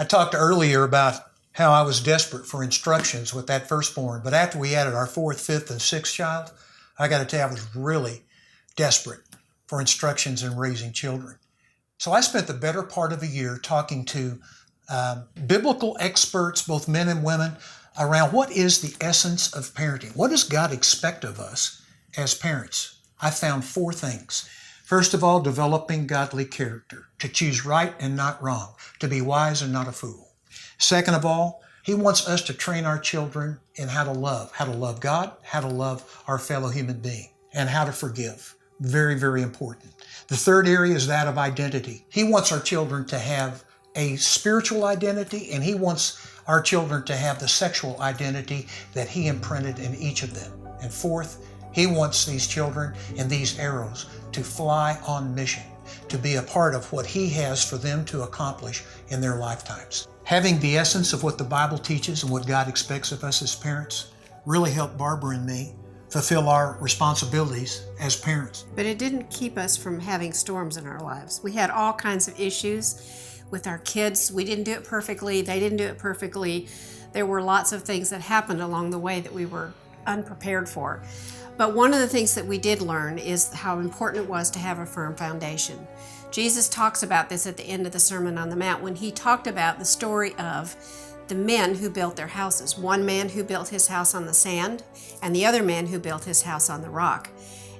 I talked earlier about how I was desperate for instructions with that firstborn, but after we added our fourth, fifth, and sixth child, I got to tell you, I was really desperate for instructions in raising children. So I spent the better part of a year talking to biblical experts, both men and women, around what is the essence of parenting. What does God expect of us as parents? I found four things. First of all, developing godly character, to choose right and not wrong, to be wise and not a fool. Second of all, He wants us to train our children in how to love God, how to love our fellow human being, and how to forgive. Very, very important. The third area is that of identity. He wants our children to have a spiritual identity, and He wants our children to have the sexual identity that He imprinted in each of them. And fourth, He wants these children and these arrows to fly on mission, to be a part of what He has for them to accomplish in their lifetimes. Having the essence of what the Bible teaches and what God expects of us as parents really helped Barbara and me fulfill our responsibilities as parents. But it didn't keep us from having storms in our lives. We had all kinds of issues with our kids. We didn't do it perfectly. They didn't do it perfectly. There were lots of things that happened along the way that we were unprepared for. But one of the things that we did learn is how important it was to have a firm foundation. Jesus talks about this at the end of the Sermon on the Mount when He talked about the story of the men who built their houses. One man who built his house on the sand, and the other man who built his house on the rock.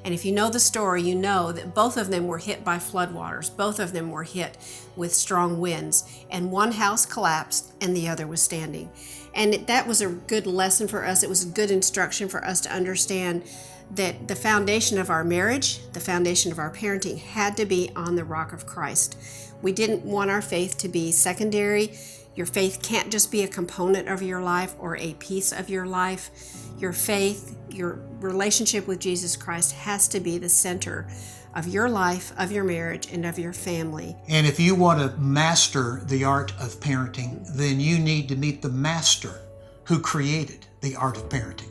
And if you know the story, you know that both of them were hit by floodwaters. Both of them were hit with strong winds. And one house collapsed and the other was standing. And that was a good lesson for us. It was a good instruction for us to understand that the foundation of our marriage, the foundation of our parenting, had to be on the rock of Christ. We didn't want our faith to be secondary. Your faith can't just be a component of your life or a piece of your life. Your faith, your relationship with Jesus Christ has to be the center of your life, of your marriage, and of your family. And if you want to master the art of parenting, then you need to meet the master who created the art of parenting.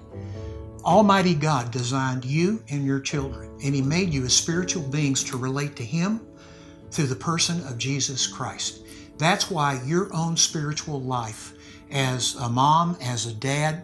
Almighty God designed you and your children, and He made you as spiritual beings to relate to Him through the person of Jesus Christ. That's why your own spiritual life as a mom, as a dad,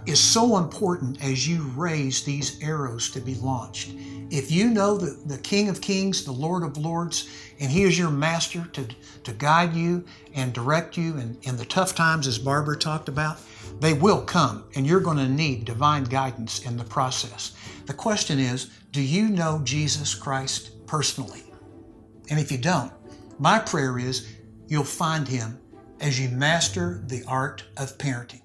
is so important as you raise these arrows to be launched. If you know the King of Kings, the Lord of Lords, and He is your master to guide you and direct you in the tough times, as Barbara talked about, they will come, and you're going to need divine guidance in the process. The question is, do you know Jesus Christ personally? And if you don't, my prayer is you'll find Him as you master the art of parenting.